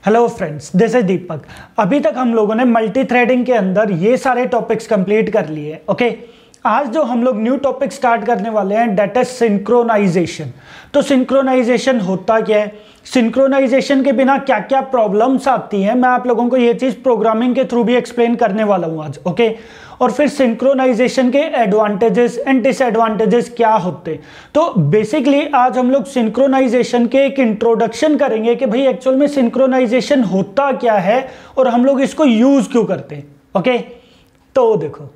Hello friends, this is दीपक। अभी तक हम लोगों ने मल्टी थ्रेडिंग के अंदर ये सारे टॉपिक्स कंप्लीट कर लिए। ओके, आज जो हम लोग न्यू टॉपिक स्टार्ट करने वाले हैं दैट इज सिंक्रोनाइजेशन। तो सिंक्रोनाइजेशन होता क्या है, सिंक्रोनाइजेशन के बिना क्या क्या प्रॉब्लम्स आती हैं, मैं आप लोगों को ये चीज़ प्रोग्रामिंग के थ्रू भी एक्सप्लेन करने वाला हूँ आज। ओके, और फिर सिंक्रोनाइजेशन के एडवांटेजेस एंड डिसएडवांटेजेस क्या होते। तो बेसिकली आज हम लोग सिंक्रोनाइजेशन के एक इंट्रोडक्शन करेंगे कि भाई एक्चुअल में सिंक्रोनाइजेशन होता क्या है और हम लोग इसको यूज क्यों करते हैं। ओके, तो देखो,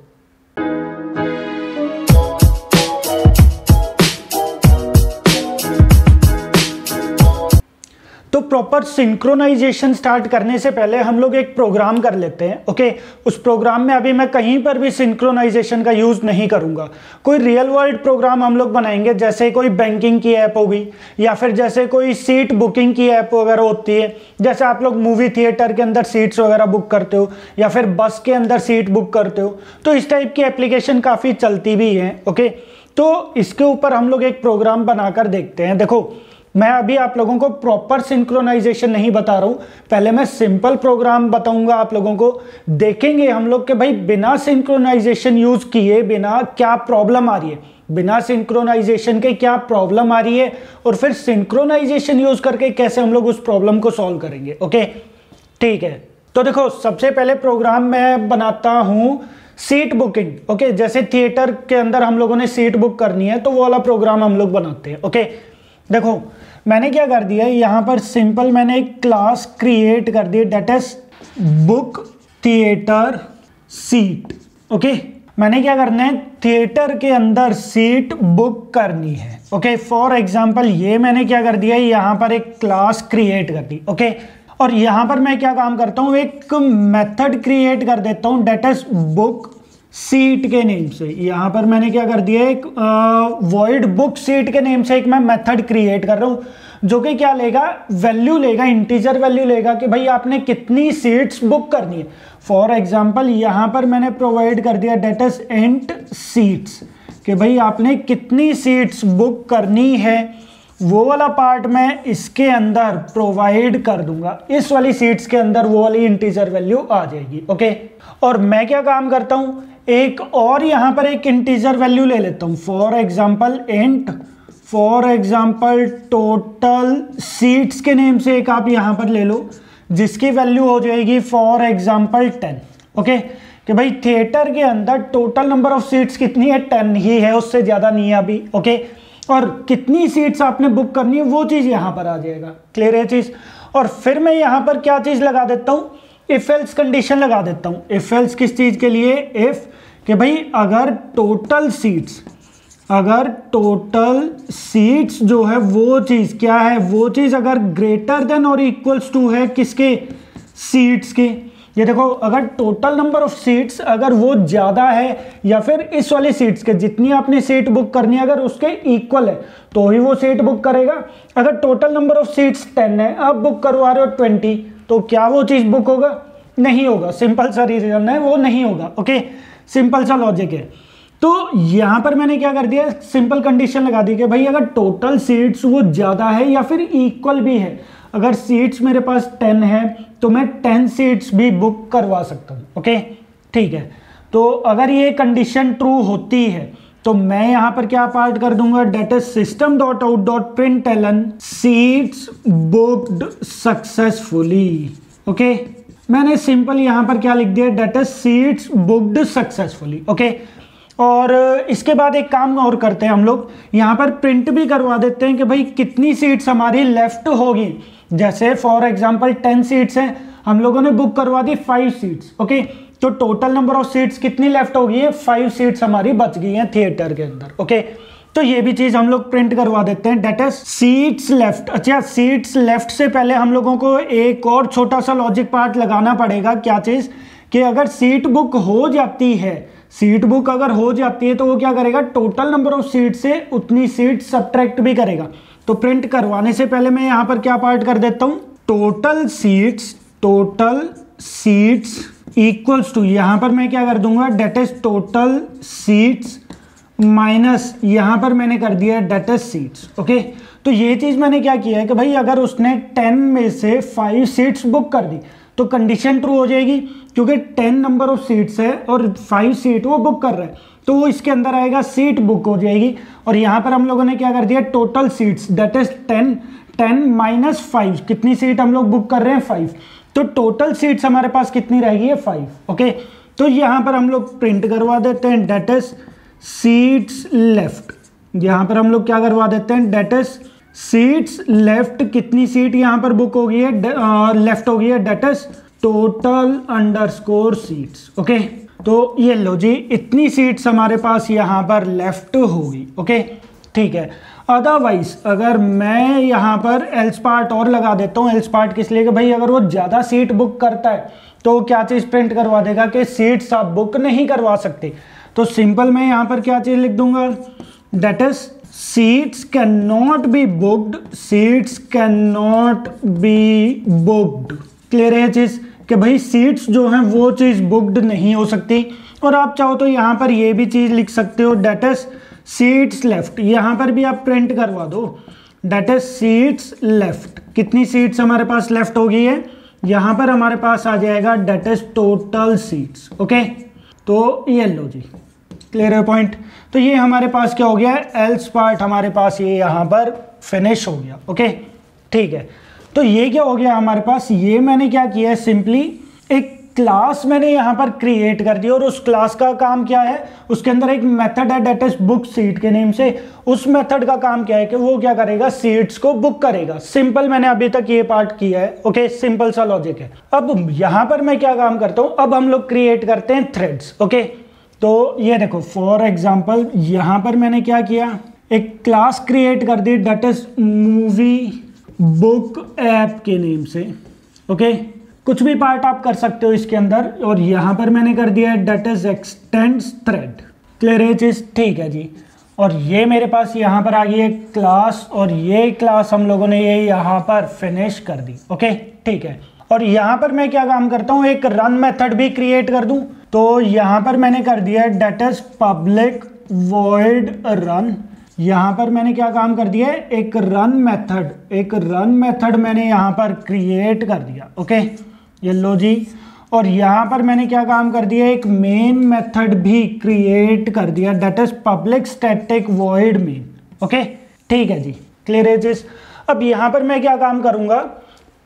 तो प्रॉपर सिंक्रोनाइजेशन स्टार्ट करने से पहले हम लोग एक प्रोग्राम कर लेते हैं। ओके, उस प्रोग्राम में अभी मैं कहीं पर भी सिंक्रोनाइजेशन का यूज नहीं करूंगा। कोई रियल वर्ल्ड प्रोग्राम हम लोग बनाएंगे, जैसे कोई बैंकिंग की ऐप होगी या फिर जैसे कोई सीट बुकिंग की ऐप वगैरह होती है, जैसे आप लोग मूवी थिएटर के अंदर सीट्स वगैरह बुक करते हो या फिर बस के अंदर सीट बुक करते हो, तो इस टाइप की एप्लीकेशन काफ़ी चलती भी है। ओके, तो इसके ऊपर हम लोग एक प्रोग्राम बनाकर देखते हैं। देखो, मैं अभी आप लोगों को प्रॉपर सिंक्रोनाइजेशन नहीं बता रहा हूं, पहले मैं सिंपल प्रोग्राम बताऊंगा आप लोगों को। देखेंगे हम लोग कि भाई बिना सिंक्रोनाइजेशन यूज किए बिना क्या प्रॉब्लम आ रही है, बिना सिंक्रोनाइजेशन के क्या प्रॉब्लम आ रही है, और फिर सिंक्रोनाइजेशन यूज करके कैसे हम लोग उस प्रॉब्लम को सॉल्व करेंगे। ओके, ठीक है। तो देखो, सबसे पहले प्रोग्राम मैं बनाता हूं सीट बुकिंग। ओके, जैसे थिएटर के अंदर हम लोगों ने सीट बुक करनी है तो वो वाला प्रोग्राम हम लोग बनाते हैं। ओके, देखो मैंने क्या कर दिया है, यहाँ पर सिंपल मैंने एक क्लास क्रिएट कर दी, that is book theatre seat. Okay, मैंने क्या करना है, थिएटर के अंदर सीट बुक करनी है। ओके, फॉर एग्जांपल ये मैंने क्या कर दिया है, यहाँ पर एक क्लास क्रिएट कर दी। ओके, और यहाँ पर मैं क्या काम करता हूँ, एक मेथड क्रिएट कर देता हूँ डेट इज बुक सीट के नेम से। यहाँ पर मैंने क्या कर दिया, एक वॉइड बुक सीट के नेम से एक मैं मेथड क्रिएट कर रहा हूँ, जो कि क्या लेगा, वैल्यू लेगा, इंटीजर वैल्यू लेगा कि भाई आपने कितनी सीट्स बुक करनी है। फॉर एग्जांपल यहाँ पर मैंने प्रोवाइड कर दिया डेट इज इंट सीट्स, कि भाई आपने कितनी सीट्स बुक करनी है, वो वाला पार्ट मैं इसके अंदर प्रोवाइड कर दूंगा। इस वाली सीट्स के अंदर वो वाली इंटीजर वैल्यू आ जाएगी। ओके, और मैं क्या काम करता हूँ, एक और यहाँ पर एक इंटीजर वैल्यू ले लेता हूँ। For example int, for example total seats के नेम से एक आप यहाँ पर ले लो, जिसकी वैल्यू हो जाएगी फॉर एग्जाम्पल 10। ओके, कि भाई थिएटर के अंदर टोटल नंबर ऑफ सीट्स कितनी है, 10 ही है, उससे ज़्यादा नहीं है अभी। ओके, और कितनी सीट्स आपने बुक करनी है वो चीज़ यहाँ पर आ जाएगा। क्लियर है चीज़। और फिर मैं यहाँ पर क्या चीज़ लगा देता हूँ, इफ एल्स कंडीशन लगा देता हूँ। इफ एल्स किस चीज़ के लिए, इफ कि भाई अगर टोटल सीट्स जो है वो चीज़ क्या है, वो चीज़ अगर ग्रेटर देन और इक्वल्स टू है किसके, सीट्स के। ये देखो, अगर टोटल नंबर ऑफ सीट्स अगर वो ज़्यादा है या फिर इस वाली सीट्स के जितनी आपने सीट बुक करनी है अगर उसके इक्वल है तो ही वो सीट बुक करेगा। अगर टोटल नंबर ऑफ सीट्स 10 है, आप बुक करवा रहे हो 20, तो क्या वो चीज़ बुक होगा, नहीं होगा। सिंपल सा रीजन है, वो नहीं होगा। ओके, सिंपल सा लॉजिक है। तो यहाँ पर मैंने क्या कर दिया, सिंपल कंडीशन लगा दी कि भाई अगर टोटल सीट्स वो ज़्यादा है या फिर इक्वल भी है, अगर सीट्स मेरे पास 10 है तो मैं 10 सीट्स भी बुक करवा सकता हूँ। ओके, ठीक है। तो अगर ये कंडीशन ट्रू होती है तो मैं यहाँ पर क्या पार्ट कर दूंगा, that is system dot out dot println seats booked successfully. Okay, मैंने सिंपल यहाँ पर क्या लिख दिया, that is seats booked successfully. Okay, और इसके बाद एक काम और करते हैं हम लोग, यहाँ पर प्रिंट भी करवा देते हैं कि भाई कितनी सीट्स हमारी लेफ्ट होगी। जैसे फॉर एग्जांपल 10 सीट्स हैं, हम लोगों ने बुक करवा दी 5 सीट्स। ओके, तो टोटल नंबर ऑफ सीट्स कितनी लेफ्ट होगी है, 5 सीट्स हमारी बच गई हैं थिएटर के अंदर। ओके, तो ये भी चीज हम लोग प्रिंट करवा देते हैं, डेट इज सीट्स लेफ्ट। अच्छा, सीट्स लेफ्ट से पहले हम लोगों को एक और छोटा सा लॉजिक पार्ट लगाना पड़ेगा। क्या चीज, कि अगर सीट बुक हो जाती है, सीट बुक अगर हो जाती है तो वो क्या करेगा, टोटल नंबर ऑफ सीट से उतनी सीट सब्ट्रैक्ट भी करेगा। तो प्रिंट करवाने से पहले मैं यहाँ पर क्या पार्ट कर देता हूँ, टोटल सीट्स इक्वल्स टू, यहाँ पर मैं क्या कर दूंगा, that is total seats minus यहाँ पर मैंने कर दिया है डेट इज सीट्स। ओके, तो ये चीज़ मैंने क्या किया है कि भाई अगर उसने 10 में से 5 सीट्स बुक कर दी तो कंडीशन ट्रू हो जाएगी, क्योंकि 10 नंबर ऑफ सीट्स है और 5 सीट वो बुक कर रहा है, तो वो इसके अंदर आएगा सीट बुक हो जाएगी। और यहाँ पर हम लोगों ने क्या कर दिया, total seats that is 10 minus 5, कितनी सीट हम लोग बुक कर रहे हैं 5, तो टोटल सीट्स हमारे पास कितनी रहेगी है 5। ओके, तो यहाँ पर हम लोग प्रिंट करवा देते हैं डेट इज सीट्स लेफ्ट। यहाँ पर हम लोग क्या करवा देते हैं, डेट इज सीट्स लेफ्ट, कितनी सीट यहाँ पर बुक हो गई है, लेफ्ट हो गई है, that is total underscore seats. Okay, तो ये लो जी, इतनी सीट्स हमारे पास यहाँ पर लेफ्ट होगी। ओके, ठीक है। अदरवाइज अगर मैं यहाँ पर एल्स पार्ट और लगा देता हूँ, एल्स पार्ट किस लिए कि भाई अगर वो ज़्यादा सीट बुक करता है तो क्या चीज़ प्रिंट करवा देगा कि सीट्स आप बुक नहीं करवा सकते। तो सिंपल मैं यहाँ पर क्या चीज़ लिख दूंगा, that is seats can not be booked, seats can not be booked. Clear है चीज़ कि भाई सीट्स जो हैं वो चीज़ बुक्ड नहीं हो सकती। और आप चाहो तो यहाँ पर ये भी चीज़ लिख सकते हो, डेट इज सीट्स लेफ्ट, यहाँ पर भी आप प्रिंट करवा दो, डेट इज सीट्स लेफ्ट, कितनी सीट्स हमारे पास लेफ्ट हो गई है, यहाँ पर हमारे पास आ जाएगा that is total seats. Okay, तो ये लो जी, क्लियर है पॉइंट। तो ये हमारे पास क्या हो गया, एल्स पार्ट हमारे पास ये यहाँ पर फिनिश हो गया। ओके, ठीक है। तो ये क्या हो गया हमारे पास, ये मैंने क्या किया है, सिंपली एक क्लास मैंने यहाँ पर क्रिएट कर दिया और उस क्लास का काम क्या है, उसके अंदर एक मेथड है डेट इज बुक सीट के नेम से। उस मेथड का काम क्या है कि वो क्या करेगा, सीट्स को बुक करेगा। सिंपल, मैंने अभी तक ये पार्ट किया है। ओके, सिंपल सा लॉजिक है। अब यहाँ पर मैं क्या काम करता हूँ, अब हम लोग क्रिएट करते हैं थ्रेड्स। ओके, तो ये देखो फॉर एग्जाम्पल यहाँ पर मैंने क्या किया, एक क्लास क्रिएट कर दी that is movie book app के नेम से। ओके, कुछ भी पार्ट आप कर सकते हो इसके अंदर, और यहाँ पर मैंने कर दिया है that is extends thread. Clear है चीज, ठीक है जी। और ये मेरे पास यहाँ पर आ गई है क्लास, और ये क्लास हम लोगों ने ये यहाँ पर फिनिश कर दी। ओके, ठीक है। और यहाँ पर मैं क्या काम करता हूँ, एक रन मेथड भी क्रिएट कर दूँ। तो यहाँ पर मैंने कर दिया है that is public void run. यहाँ पर मैंने क्या काम कर दिया है, एक रन मेथड मैंने यहाँ पर क्रिएट कर दिया। ओके, ये लो जी। और यहाँ पर मैंने क्या काम कर दिया, एक मेन मेथड भी क्रिएट कर दिया that is public static void main. Okay, ठीक है जी, क्लियर है चीज। अब यहाँ पर मैं क्या काम करूँगा,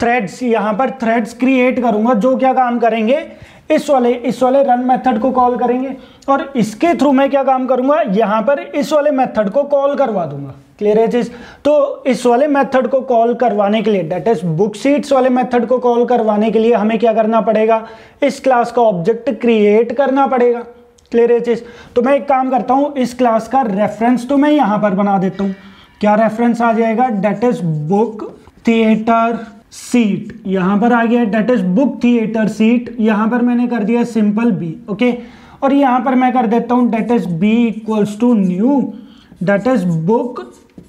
थ्रेड्स, यहाँ पर थ्रेड्स क्रिएट करूँगा जो क्या काम करेंगे, इस वाले रन मेथड को कॉल करेंगे, और इसके थ्रू मैं क्या काम करूंगा, यहाँ पर इस वाले मेथड को कॉल करवा दूंगा। क्लियर है चीज। तो इस वाले मेथड को कॉल करवाने के लिए, डेट इज बुक सीट्स वाले मेथड को कॉल करवाने के लिए हमें क्या करना पड़ेगा, इस क्लास का ऑब्जेक्ट क्रिएट करना पड़ेगा। क्लियर है चीज। तो मैं एक काम करता हूँ, इस क्लास का रेफरेंस तो मैं यहाँ पर बना देता हूँ। क्या रेफरेंस आ जाएगा, that is book theatre seat. यहाँ पर आ गया that is book theatre seat, यहाँ पर मैंने कर दिया सिंपल बी। ओके, और यहाँ पर मैं कर देता हूँ that is B equals to new that is book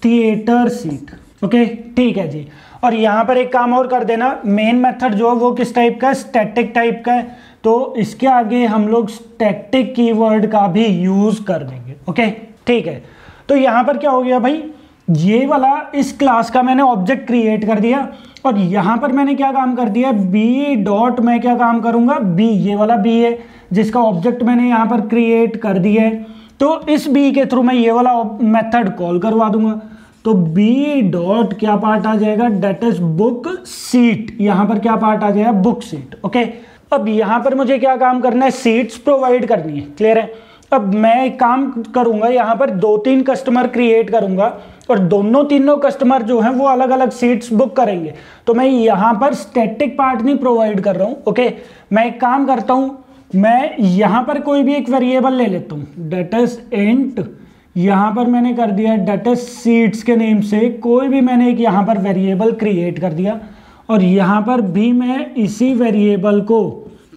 theatre seat. Okay, ठीक है जी। और यहाँ पर एक काम और कर देना, मेन मेथड जो है वो किस टाइप का है, स्टैटिक टाइप का है, तो इसके आगे हम लोग स्टैटिक कीवर्ड का भी यूज कर देंगे। ओके, ठीक है। तो यहाँ पर क्या हो गया भाई, ये वाला इस क्लास का मैंने ऑब्जेक्ट क्रिएट कर दिया, और यहाँ पर मैंने क्या काम कर दिया, बी डॉट मैं क्या काम करूँगा, बी, ये वाला बी है जिसका ऑब्जेक्ट मैंने यहाँ पर क्रिएट कर दिया है, तो इस बी के थ्रू मैं ये वाला मेथड कॉल करवा दूंगा। तो बी डॉट क्या पार्ट आ जाएगा, डेट इज बुक सीट, यहाँ पर क्या पार्ट आ जाएगा, बुक सीट। ओके, अब यहाँ पर मुझे क्या काम करना है, सीट्स प्रोवाइड करनी है। क्लियर है। अब मैं एक काम करूंगा, यहाँ पर 2-3 कस्टमर क्रिएट करूंगा, और तीनों कस्टमर जो हैं वो अलग अलग सीट्स बुक करेंगे। तो मैं यहाँ पर स्टैटिक पार्ट नहीं प्रोवाइड कर रहा हूँ। ओके, मैं एक काम करता हूँ, मैं यहाँ पर कोई भी एक वेरिएबल ले लेता हूँ, डेट इज इंट, यहाँ पर मैंने कर दिया डेट इज सीट्स के नेम से, कोई भी मैंने एक यहाँ पर वेरिएबल क्रिएट कर दिया, और यहाँ पर भी मैं इसी वेरिएबल को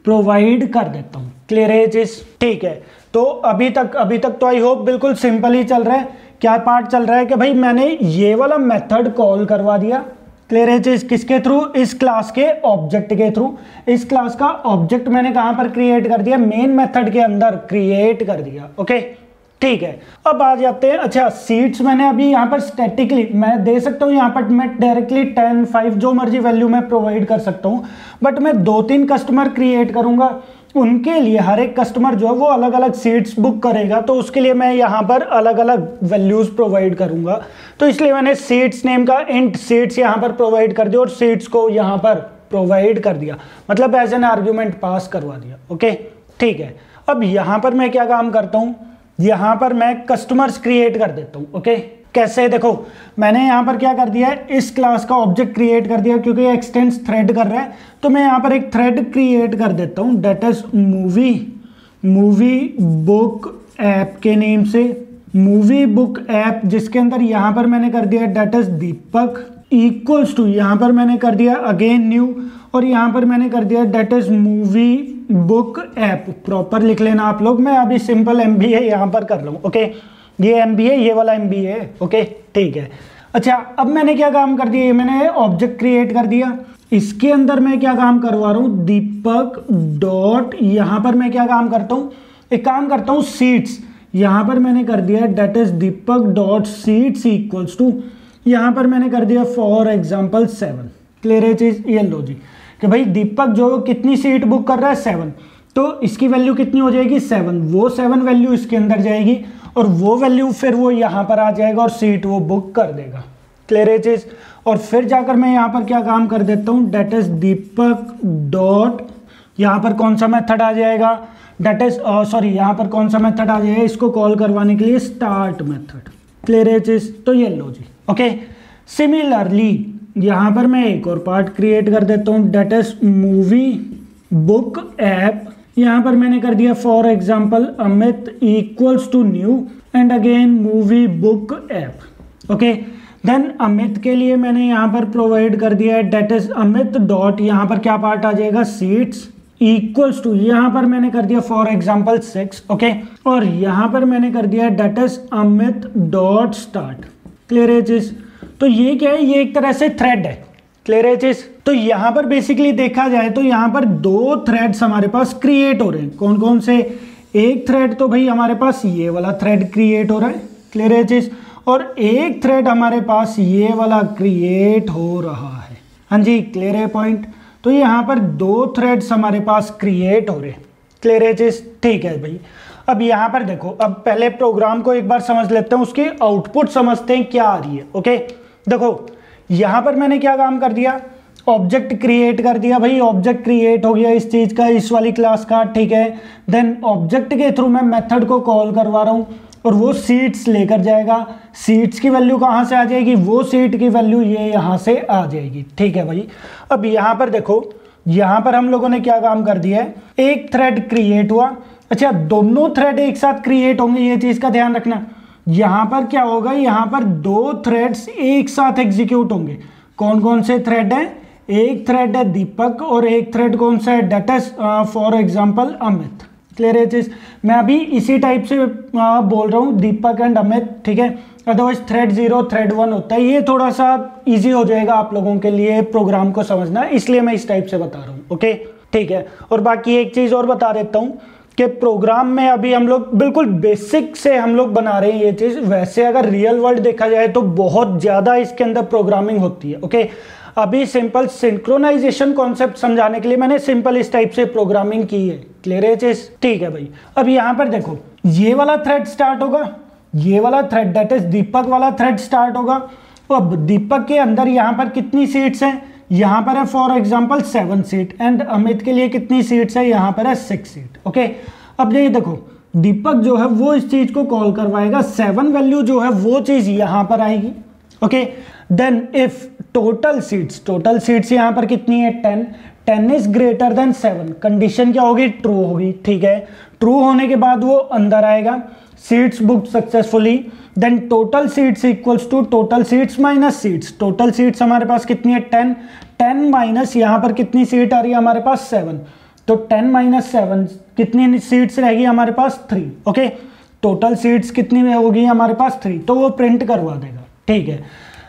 प्रोवाइड कर देता हूँ। क्लियर है चीज, ठीक है। तो अभी तक तो आई होप बिल्कुल सिंपल ही चल रहा है। क्या पार्ट चल रहा है कि भाई मैंने ये वाला मेथड कॉल करवा दिया। क्लियर है चीज, किसके थ्रू, इस क्लास के ऑब्जेक्ट के थ्रू। इस क्लास का ऑब्जेक्ट मैंने कहां पर क्रिएट कर दिया, मेन मेथड के अंदर क्रिएट कर दिया। ओके, ठीक है, अब आ जाते हैं। अच्छा, सीट्स मैंने अभी यहाँ पर स्टैटिकली मैं दे सकता हूँ, यहाँ पर मैं डायरेक्टली 10, 5 जो मर्जी वैल्यू मैं प्रोवाइड कर सकता हूँ, बट मैं 2-3 कस्टमर क्रिएट करूँगा, उनके लिए हर एक कस्टमर जो है वो अलग अलग सीट्स बुक करेगा, तो उसके लिए मैं यहाँ पर अलग अलग वैल्यूज़ प्रोवाइड करूँगा। तो इसलिए मैंने सीट्स नेम का इंट सीट्स यहाँ पर प्रोवाइड कर दिया और सीट्स को यहाँ पर प्रोवाइड कर दिया, मतलब एज एन आर्ग्यूमेंट पास करवा दिया। ओके, ठीक है। अब यहाँ पर मैं क्या काम करता हूँ, यहाँ पर मैं कस्टमर्स क्रिएट कर देता हूँ। ओके, कैसे, देखो मैंने यहाँ पर क्या कर दिया है, इस क्लास का ऑब्जेक्ट क्रिएट कर दिया, क्योंकि एक्सटेंस थ्रेड कर रहा है, तो मैं यहाँ पर एक थ्रेड क्रिएट कर देता हूँ, that is movie book app के नेम से, मूवी बुक ऐप, जिसके अंदर यहाँ पर मैंने कर दिया that is Deepak equals to, यहाँ पर मैंने कर दिया अगेन न्यू, और यहाँ पर मैंने कर दिया that is movie book app. Proper लिख लेना आप लोग, मैं अभी सिंपल MBA यहाँ पर कर रहा हूँ। ओके, ये MBA, ये वाला MBA। ओके, ठीक है। अच्छा, अब मैंने क्या काम कर दिया, मैंने ऑब्जेक्ट क्रिएट कर दिया, इसके अंदर मैं क्या काम करवा रहा हूँ, दीपक डॉट, यहाँ पर मैं क्या काम करता हूँ, एक काम करता हूँ सीट्स, यहाँ पर मैंने कर दिया that is Deepak dot seats equals to, यहाँ पर मैंने कर दिया फॉर एग्जाम्पल 7। क्लियर है चीज, ये लो जी, कि भाई दीपक जो कितनी सीट बुक कर रहा है 7, तो इसकी वैल्यू कितनी हो जाएगी 7, वो 7 वैल्यू इसके अंदर जाएगी और वो वैल्यू फिर वो यहाँ पर आ जाएगा और सीट वो बुक कर देगा। क्लियर है चीज, और फिर जाकर मैं यहाँ पर क्या काम कर देता हूँ, डेट इज दीपक डॉट, यहाँ पर कौन सा मेथड आ जाएगा, डेट इज सॉरी, यहाँ पर कौन सा मेथड आ जाएगा इसको कॉल करवाने के लिए, स्टार्ट मेथड। क्लियर है चीज, तो ये लो जी। ओके, सिमिलरली यहाँ पर मैं एक और पार्ट क्रिएट कर देता हूँ, that is movie book app, यहाँ पर मैंने कर दिया for example Amit equals to new and again movie book app. Okay, then Amit के लिए मैंने यहाँ पर प्रोवाइड कर दिया है डेट इज अमित डॉट, यहाँ पर क्या पार्ट आ जाएगा, सीट्स इक्वल्स टू, यहाँ पर मैंने कर दिया फॉर एग्जाम्पल 6। ओके, और यहाँ पर मैंने कर दिया that is Amit dot start. Clear है चीज, तो ये क्या है, ये एक तरह से थ्रेड है। क्लियर है चीज, तो यहाँ पर बेसिकली देखा जाए तो यहाँ पर 2 थ्रेड्स हमारे पास क्रिएट हो रहे हैं। कौन कौन से, एक थ्रेड तो भाई हमारे पास ये वाला थ्रेड क्रिएट हो रहा है। क्लियर है चीज, और एक थ्रेड हमारे पास ये वाला क्रिएट हो रहा है। हाँ जी, क्लियर है पॉइंट, तो यहाँ पर 2 थ्रेड्स हमारे पास क्रिएट हो रहे हैं। क्लियर है चीज, ठीक है भाई। अब यहाँ पर देखो, अब पहले प्रोग्राम को एक बार समझ लेते हैं, उसकी आउटपुट समझते हैं क्या आ रही है। ओके, देखो यहाँ पर मैंने क्या काम कर दिया, ऑब्जेक्ट क्रिएट कर दिया, भाई ऑब्जेक्ट क्रिएट हो गया इस चीज का, इस वाली क्लास का। ठीक है, देन ऑब्जेक्ट के थ्रू मैं मेथड को कॉल करवा रहा हूँ और वो सीट्स लेकर जाएगा। सीट्स की वैल्यू कहाँ से आ जाएगी, वो सीट की वैल्यू ये यहाँ से आ जाएगी। ठीक है भाई, अब यहाँ पर देखो, यहाँ पर हम लोगों ने क्या काम कर दिया है, एक थ्रेड क्रिएट हुआ। अच्छा, दोनों थ्रेड एक साथ क्रिएट होंगे, ये चीज का ध्यान रखना। यहाँ पर क्या होगा, यहाँ पर 2 थ्रेड्स एक साथ एग्जीक्यूट होंगे। कौन कौन से थ्रेड हैं, एक थ्रेड है दीपक और एक थ्रेड कौन सा है, that is for example Amit. Clear है चीज, मैं अभी इसी टाइप से बोल रहा हूँ, दीपक एंड अमित। ठीक है, अदरवाइज थ्रेड 0 थ्रेड 1 होता है, ये थोड़ा सा इजी हो जाएगा आप लोगों के लिए प्रोग्राम को समझना, इसलिए मैं इस टाइप से बता रहा हूँ। ओके, ठीक है। और बाकी एक चीज और बता देता हूँ कि प्रोग्राम में अभी हम लोग बिल्कुल बेसिक से हम लोग बना रहे हैं ये चीज। वैसे अगर रियल वर्ल्ड देखा जाए तो बहुत ज्यादा इसके अंदर प्रोग्रामिंग होती है। ओके, अभी सिंपल सिंक्रोनाइजेशन कॉन्सेप्ट समझाने के लिए मैंने सिंपल इस टाइप से प्रोग्रामिंग की है। क्लियर है चीज, ठीक है भाई। अब यहाँ पर देखो, ये वाला थ्रेड स्टार्ट होगा, ये वाला थ्रेड दैट इज दीपक वाला थ्रेड स्टार्ट होगा। अब दीपक के अंदर यहाँ पर कितनी सीट्स हैं, यहाँ पर है for example 7 seat and Amit के लिए कितनी सीट्स है, यहाँ पर है 6 सीट। ओके, अब ये देखो, दीपक जो है वो इस चीज को कॉल करवाएगा, 7 वैल्यू जो है वो चीज यहाँ पर आएगी। Okay, then if total seats यहाँ पर कितनी है 10 इज ग्रेटर देन 7, कंडीशन क्या होगी, ट्रू होगी। ठीक है, ट्रू होने के बाद वो अंदर आएगा, seats book successfully, then total seats equals to total seats minus seats. Total seats हमारे पास कितनी है 10 माइनस यहाँ पर कितनी सीट आ रही है हमारे पास 7, तो 10 माइनस 7 कितनी सीट्स रहेगी हमारे पास 3। ओके, टोटल सीट्स कितनी में होगी हमारे पास 3, तो वो प्रिंट करवा देगा। ठीक है,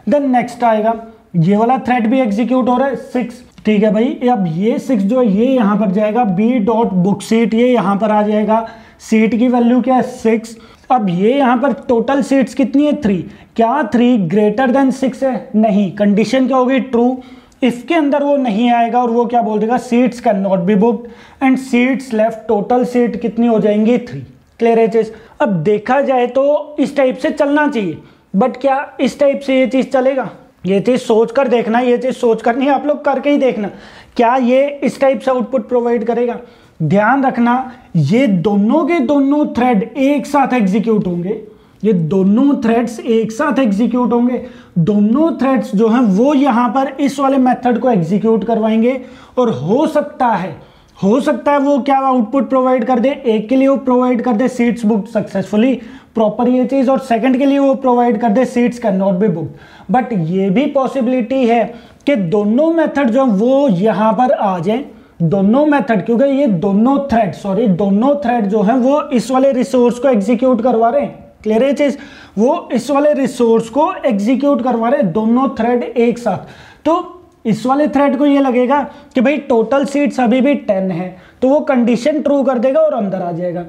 देन नेक्स्ट आएगा, ये वाला थ्रेड भी एग्जीक्यूट हो रहा है 6। ठीक है भाई, अब ये 6 जो है ये यहाँ पर जाएगा, बी डॉट बुक सीट, ये यहाँ पर आ जाएगा। सीट की वैल्यू क्या है 6 अब ये यहाँ पर टोटल सीट्स कितनी है 3, क्या 3 ग्रेटर देन 6 है? नहीं, कंडीशन क्या होगी ट्रू। इफ के अंदर वो नहीं आएगा और वो क्या बोल देगा seats can not be booked and seats left, total seat कितनी हो जाएंगी 3। क्लियर है चीज? अब देखा जाए तो इस टाइप से चलना चाहिए, बट क्या इस टाइप से ये चीज चलेगा? ये चीज सोच कर देखना, ये चीज सोच कर नहीं, आप लोग करके ही देखना, क्या ये इस टाइप से आउटपुट प्रोवाइड करेगा? ध्यान रखना ये दोनों के दोनों थ्रेड एक साथ एग्जीक्यूट होंगे, ये दोनों थ्रेड्स एक साथ एग्जीक्यूट होंगे, दोनों थ्रेड्स जो हैं वो यहां पर इस वाले मेथड को एग्जीक्यूट करवाएंगे और हो सकता है वो क्या आउटपुट प्रोवाइड कर दे, एक के लिए वो प्रोवाइड कर दे सीट्स बुक्ड सक्सेसफुली, प्रॉपर ये चीज, और सेकंड के लिए वो प्रोवाइड कर दे seats can not be booked. But ये भी पॉसिबिलिटी है कि दोनों मेथड जो वो यहां पर आ जाए, दोनों मेथड, क्योंकि ये दोनों थ्रेड जो है वो इस वाले रिसोर्स को एग्जीक्यूट करवा रहे हैं। क्लियर है चीज? वो इस वाले रिसोर्स को एग्जीक्यूट करवा रहे हैं दोनों थ्रेड एक साथ। तो इस वाले थ्रेड को ये लगेगा कि भाई टोटल सीट्स अभी भी 10 है, तो वो कंडीशन ट्रू कर देगा और अंदर आ जाएगा।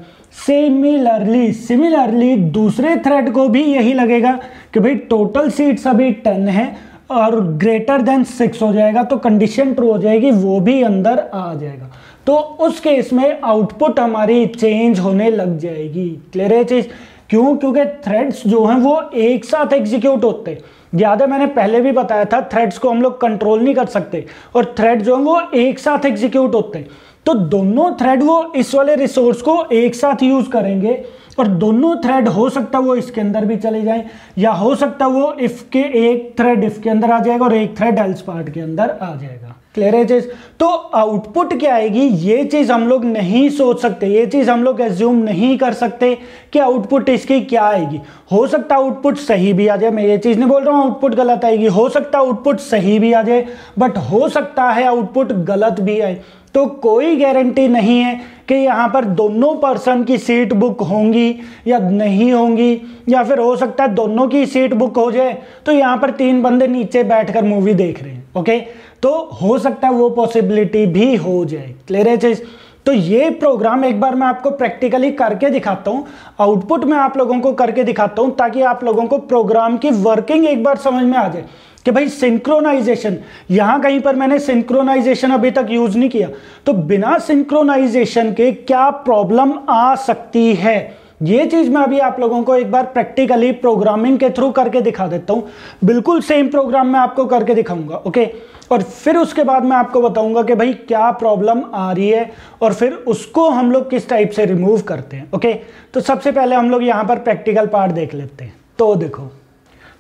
सिमिलरली दूसरे थ्रेड को भी यही लगेगा कि भाई टोटल सीट्स अभी 10 है और ग्रेटर देन 6 हो जाएगा, तो कंडीशन ट्रू हो जाएगी, वो भी अंदर आ जाएगा। तो उस केस में आउटपुट हमारी चेंज होने लग जाएगी। क्लियर है चीज? क्यों? क्योंकि थ्रेड्स जो हैं वो एक साथ एग्जीक्यूट होते हैं। याद है मैंने पहले भी बताया था, थ्रेड्स को हम लोग कंट्रोल नहीं कर सकते और थ्रेड जो है वो एक साथ एग्जीक्यूट होते हैं। तो दोनों थ्रेड वो इस वाले रिसोर्स को एक साथ यूज करेंगे और दोनों थ्रेड हो सकता है वो इसके अंदर भी चले जाएं, या हो सकता है वो इफ के एक थ्रेड इफ के अंदर आ जाएगा और एक थ्रेड एल्स पार्ट के अंदर आ जाएगा। क्लियर है चीज? तो आउटपुट क्या आएगी ये चीज हम लोग नहीं सोच सकते, ये चीज हम लोग एज्यूम नहीं कर सकते कि आउटपुट इसकी क्या आएगी। हो सकता है आउटपुट सही भी आ जाए, मैं ये चीज नहीं बोल रहा हूं आउटपुट गलत आएगी, हो सकता है आउटपुट सही भी आ जाए, बट हो सकता है आउटपुट गलत भी आए। तो कोई गारंटी नहीं है कि यहाँ पर दोनों पर्सन की सीट बुक होंगी या नहीं होंगी, या फिर हो सकता है दोनों की सीट बुक हो जाए तो यहाँ पर 3 बंदे नीचे बैठकर मूवी देख रहे हैं। ओके, तो हो सकता है वो पॉसिबिलिटी भी हो जाए। क्लियर है चीज? तो ये प्रोग्राम एक बार मैं आपको प्रैक्टिकली करके दिखाता हूँ, आउटपुट में आप लोगों को करके दिखाता हूँ, ताकि आप लोगों को प्रोग्राम की वर्किंग एक बार समझ में आ जाए कि भाई सिंक्रोनाइजेशन, यहां कहीं पर मैंने सिंक्रोनाइजेशन अभी तक यूज नहीं किया, तो बिना सिंक्रोनाइजेशन के क्या प्रॉब्लम आ सकती है, ये चीज मैं अभी आप लोगों को एक बार प्रैक्टिकली प्रोग्रामिंग के थ्रू करके दिखा देता हूं। बिल्कुल सेम प्रोग्राम मैं आपको करके दिखाऊंगा। ओके, और फिर उसके बाद मैं आपको बताऊंगा कि भाई क्या प्रॉब्लम आ रही है और फिर उसको हम लोग किस टाइप से रिमूव करते हैं। ओके, तो सबसे पहले हम लोग यहां पर प्रैक्टिकल पार्ट देख लेते हैं। तो देखो,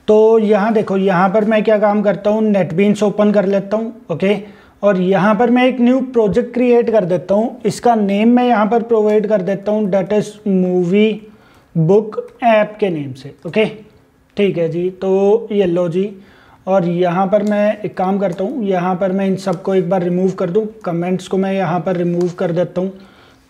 तो यहाँ देखो, यहाँ पर मैं क्या काम करता हूँ, नेटबीन्स ओपन कर लेता हूँ। ओके, और यहाँ पर मैं एक न्यू प्रोजेक्ट क्रिएट कर देता हूँ, इसका नेम मैं यहाँ पर प्रोवाइड कर देता हूँ that is movie book app के नेम से। ओके, ठीक है जी, तो ये लो जी, और यहाँ पर मैं एक काम करता हूँ, यहाँ पर मैं इन सबको एक बार रिमूव कर दूँ, कमेंट्स को मैं यहाँ पर रिमूव कर देता हूँ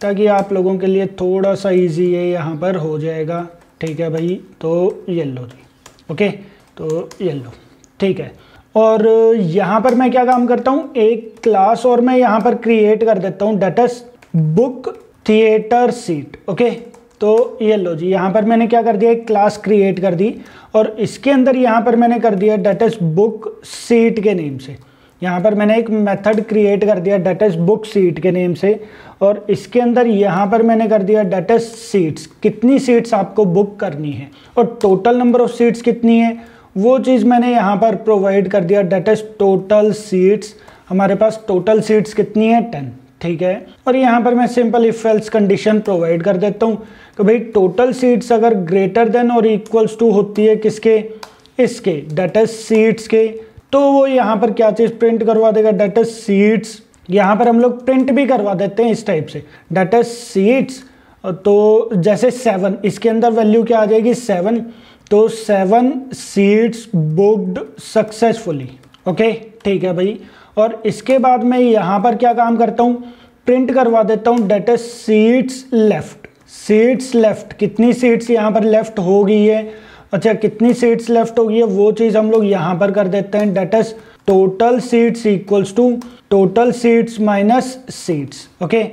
ताकि आप लोगों के लिए थोड़ा सा ईजी है यहाँ पर हो जाएगा। ठीक है भाई, तो ये लो जी। ओके, तो ये लो, ठीक है। और यहाँ पर मैं क्या काम करता हूँ, एक क्लास और मैं यहाँ पर क्रिएट कर देता हूँ that is book theatre seat. Okay, तो ये लो जी, यहाँ पर मैंने क्या कर दिया, एक क्लास क्रिएट कर दी और इसके अंदर यहाँ पर मैंने कर दिया दैट इज बुक सीट के नेम से। यहाँ पर मैंने एक मेथड क्रिएट कर दिया दैट इज बुक सीट के नेम से, और इसके अंदर यहाँ पर मैंने कर दिया दैट इज सीट्स, कितनी सीट्स आपको बुक करनी है और टोटल नंबर ऑफ सीट्स कितनी है वो चीज़ मैंने यहाँ पर प्रोवाइड कर दिया दैट इज टोटल सीट्स। हमारे पास टोटल सीट्स कितनी है 10। ठीक है, और यहाँ पर मैं simple if else condition provide कर देता हूँ कि भाई टोटल सीट्स अगर ग्रेटर देन और इक्वल्स टू होती है किसके, इसके दैट इज सीट्स के, तो वो यहाँ पर क्या चीज़ प्रिंट करवा देगा दैट इज सीट्स। यहाँ पर हम लोग प्रिंट भी करवा देते हैं इस टाइप से दैट इज सीट्स। तो जैसे 7, इसके अंदर वैल्यू क्या आ जाएगी 7, तो 7 सीट्स बुक्ड सक्सेसफुली। ओके, ठीक है भाई, और इसके बाद मैं यहाँ पर क्या काम करता हूँ, प्रिंट करवा देता हूँ that is seats left. Seats left, कितनी सीट्स यहाँ पर लेफ्ट हो गई है, अच्छा कितनी सीट्स लेफ्ट हो गई है वो चीज़ हम लोग यहाँ पर कर देते हैं that is total seats equals to total seats minus seats. Okay,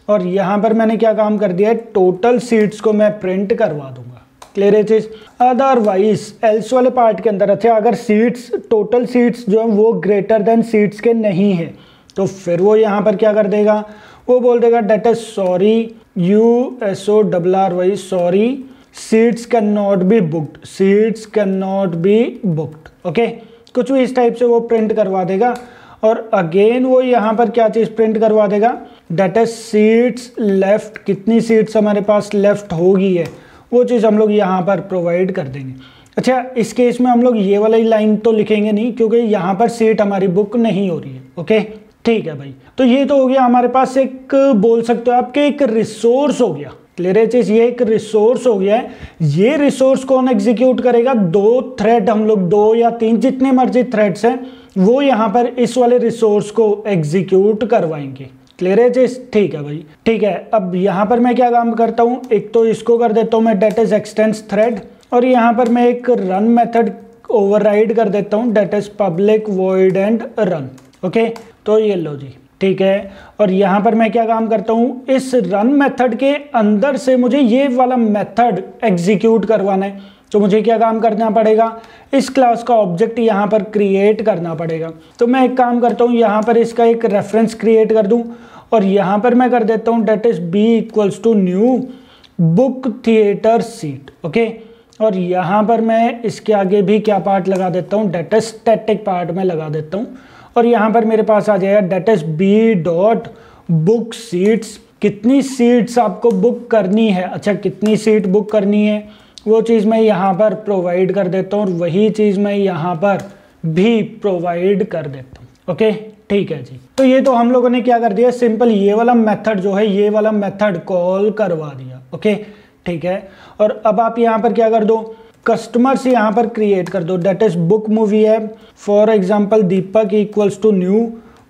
और यहाँ पर मैंने क्या काम कर दिया है, टोटल सीट्स को मैं प्रिंट करवा दूंगा। क्लियर है चीज। अदरवाइज एल्स वाले पार्ट के अंदर अच्छा अगर सीट्स टोटल सीट्स जो है वो ग्रेटर देन सीट्स के नहीं है तो फिर वो यहाँ पर क्या कर देगा, वो बोल देगा that is sorry USORRY sorry seats can not be booked, seats can not be booked. Okay, कुछ भी इस टाइप से वो प्रिंट करवा देगा और अगेन वो यहाँ पर क्या चीज़ प्रिंट करवा देगा, डेट इज सीट्स लेफ्ट, कितनी सीट्स हमारे पास लेफ्ट होगी है वो चीज़ हम लोग यहाँ पर प्रोवाइड कर देंगे। अच्छा इस केस में हम लोग ये वाला लाइन तो लिखेंगे नहीं क्योंकि यहाँ पर सीट हमारी बुक नहीं हो रही है। ओके ठीक है भाई, तो ये तो हो गया हमारे पास एक बोल सकते हो आपके एक रिसोर्स हो गया। क्लियर है चीज, ये एक रिसोर्स हो गया है। ये रिसोर्स कौन एग्जीक्यूट करेगा, 2 थ्रेड हम लोग 2 या 3 जितने मर्जी थ्रेड्स हैं वो यहाँ पर इस वाले रिसोर्स को एग्जीक्यूट करवाएंगे। क्लियर है चीज, ठीक है भाई ठीक है। अब यहाँ पर मैं क्या काम करता हूँ, एक तो इसको कर देता हूँ मैं डेट इज एक्सटेंस थ्रेड और यहाँ पर मैं एक रन मेथड ओवरराइड कर देता हूँ that is public void and run. Okay तो ये लो जी ठीक है। और यहाँ पर मैं क्या काम करता हूँ, इस रन मेथड के अंदर से मुझे ये वाला मेथड एग्जीक्यूट करवाना है तो मुझे क्या काम करना पड़ेगा, इस क्लास का ऑब्जेक्ट यहाँ पर क्रिएट करना पड़ेगा। तो मैं एक काम करता हूँ यहाँ पर इसका एक रेफरेंस क्रिएट कर दूँ और यहाँ पर मैं कर देता हूँ that is B equals to new book theatre seat. Okay, और यहाँ पर मैं इसके आगे भी क्या पार्ट लगा देता हूँ, डेट इज स्टैटिक पार्ट में लगा देता हूँ और यहाँ पर मेरे पास आ जाएगा that is B dot book seats, कितनी सीट्स आपको बुक करनी है। अच्छा कितनी सीट बुक करनी है वो चीज़ मैं यहाँ पर प्रोवाइड कर देता हूँ और वही चीज़ मैं यहाँ पर भी प्रोवाइड कर देता हूँ। ओके ठीक है जी, तो ये तो हम लोगों ने क्या कर दिया, सिंपल ये वाला मेथड जो है ये वाला मेथड कॉल करवा दिया। ओके ठीक है, और अब आप यहाँ पर क्या कर दो, कस्टमर्स यहाँ पर क्रिएट कर दो that is book movie app. For example Deepak equals to new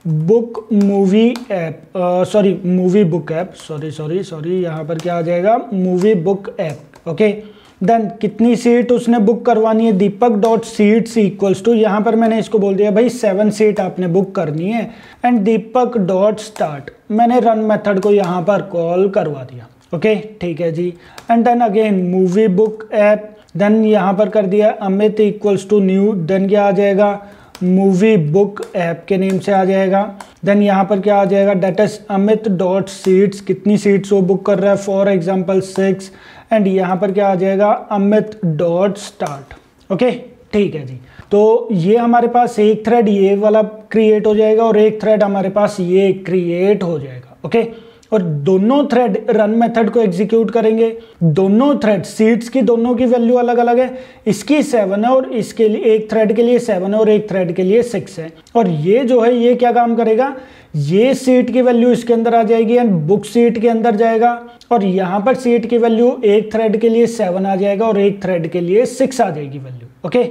book movie app, sorry movie book app, sorry यहाँ पर क्या आ जाएगा, movie book app. Okay then कितनी सीट उसने बुक करवानी है, Deepak dot seats equals to, यहाँ पर मैंने इसको बोल दिया भाई 7 सीट आपने बुक करनी है एंड दीपक डॉट स्टार्ट, मैंने रन मेथड को यहाँ पर कॉल करवा दिया। ओके ठीक है जी, and then again movie book app, then यहाँ पर कर दिया Amit equals to new, then क्या आ जाएगा मूवी बुक ऐप के नेम से आ जाएगा। देन यहाँ पर क्या आ जाएगा that is Amit dot seats, कितनी सीट्स वो बुक कर रहा है फॉर एग्जांपल 6 एंड यहाँ पर क्या आ जाएगा अमित डॉट स्टार्ट। ओके ठीक है जी, तो ये हमारे पास एक थ्रेड ये वाला क्रिएट हो जाएगा और एक थ्रेड हमारे पास ये क्रिएट हो जाएगा। ओके, और दोनों थ्रेड रन मेथड को एग्जीक्यूट करेंगे। दोनों थ्रेड सीट्स की दोनों की वैल्यू अलग अलग है, इसकी 7 है और इसके लिए एक थ्रेड के लिए 7 है और एक थ्रेड के लिए 6 है। और ये जो है ये क्या काम करेगा, ये सीट की वैल्यू इसके अंदर आ जाएगी एंड बुक सीट के अंदर जाएगा और यहाँ पर सीट की वैल्यू एक थ्रेड के लिए 7 आ जाएगा और एक थ्रेड के लिए 6 आ जाएगी वैल्यू। ओके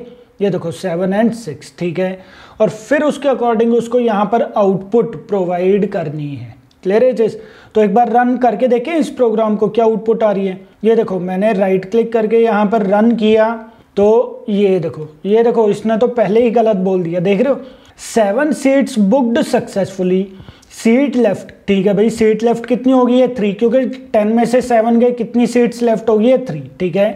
ये देखो 7 एंड 6 ठीक है, और फिर उसके अकॉर्डिंग उसको यहाँ पर आउटपुट प्रोवाइड करनी है। क्लियर है चीज, तो एक बार रन करके देखें इस प्रोग्राम को क्या आउटपुट आ रही है। ये देखो मैंने राइट क्लिक करके यहाँ पर रन किया तो ये देखो इसने तो पहले ही गलत बोल दिया, देख रहे हो 7 seats booked successfully, seat left. ठीक है भाई, सीट लेफ्ट कितनी होगी है 3, क्योंकि 10 में से 7 गए, कितनी सीट्स लेफ्ट होगी है 3। ठीक है,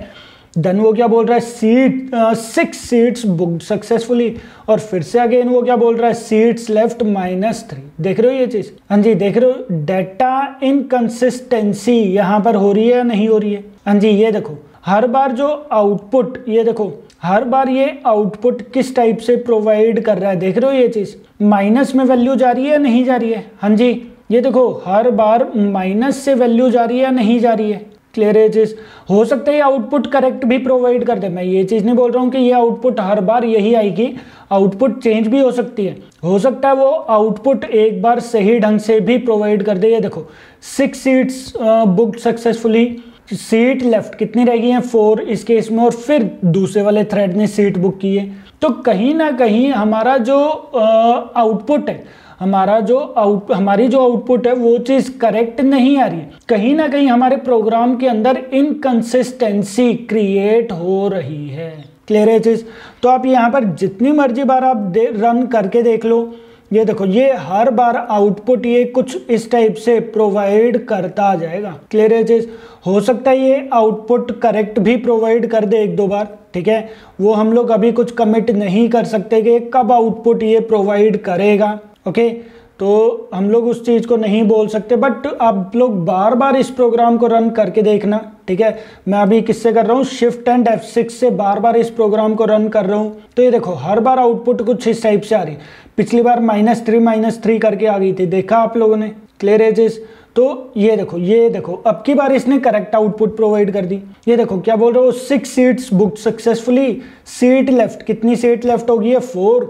देन वो क्या बोल रहा है 6 सीट्स बुक्ड सक्सेसफुली, और फिर से अगेन वो क्या बोल रहा है सीट्स लेफ्ट -3। देख रहे हो ये चीज, हाँ जी देख रहे हो, डेटा इनकंसिस्टेंसी यहाँ पर हो रही है या नहीं हो रही है। हाँ जी ये देखो हर बार जो आउटपुट, ये देखो हर बार ये आउटपुट किस टाइप से प्रोवाइड कर रहा है, देख रहे हो ये चीज माइनस में वैल्यू जा रही है या नहीं जा रही है। हाँ जी ये देखो हर बार माइनस से वैल्यू जा रही है या नहीं जा रही है। क्लियर है चीज, हो सकता है ये आउटपुट करेक्ट भी प्रोवाइड कर दे, मैं ये चीज नहीं बोल रहा हूँ कि ये आउटपुट हर बार यही आएगी, आउटपुट चेंज भी हो सकती है। हो सकता है वो आउटपुट एक बार सही ढंग से भी प्रोवाइड कर दे। ये देखो 6 seats booked successfully, seat left कितनी रह गई है 4 इस केस में, और फिर दूसरे वाले थ्रेड ने सीट बुक की है। तो कहीं ना कहीं हमारा जो आउटपुट है, हमारी जो आउटपुट है वो चीज करेक्ट नहीं आ रही है, कहीं ना कहीं हमारे प्रोग्राम के अंदर इनकंसिस्टेंसी क्रिएट हो रही है। क्लियर है चीज, तो आप यहाँ पर जितनी मर्जी बार आप रन करके देख लो, ये देखो, ये हर बार आउटपुट ये कुछ इस टाइप से प्रोवाइड करता जाएगा। क्लियर है चीज? हो सकता है ये आउटपुट करेक्ट भी प्रोवाइड कर दे एक दो बार, ठीक है, वो हम लोग अभी कुछ कमिट नहीं कर सकते कि कब आउटपुट ये प्रोवाइड करेगा। ओके, तो हम लोग उस चीज़ को नहीं बोल सकते, बट आप लोग बार बार इस प्रोग्राम को रन करके देखना, ठीक है। मैं अभी किससे कर रहा हूँ, शिफ्ट एंड F6 से बार बार इस प्रोग्राम को रन कर रहा हूँ। तो ये देखो हर बार आउटपुट कुछ इस टाइप से आ रही। पिछली बार -3 करके आ गई थी, देखा आप लोगों ने? क्लियर एजेस? तो ये देखो अब की बार इसने करेक्ट आउटपुट प्रोवाइड कर दी। ये देखो क्या बोल रहे हो, 6 seats booked successfully, seat left, कितनी सीट लेफ्ट होगी है 4,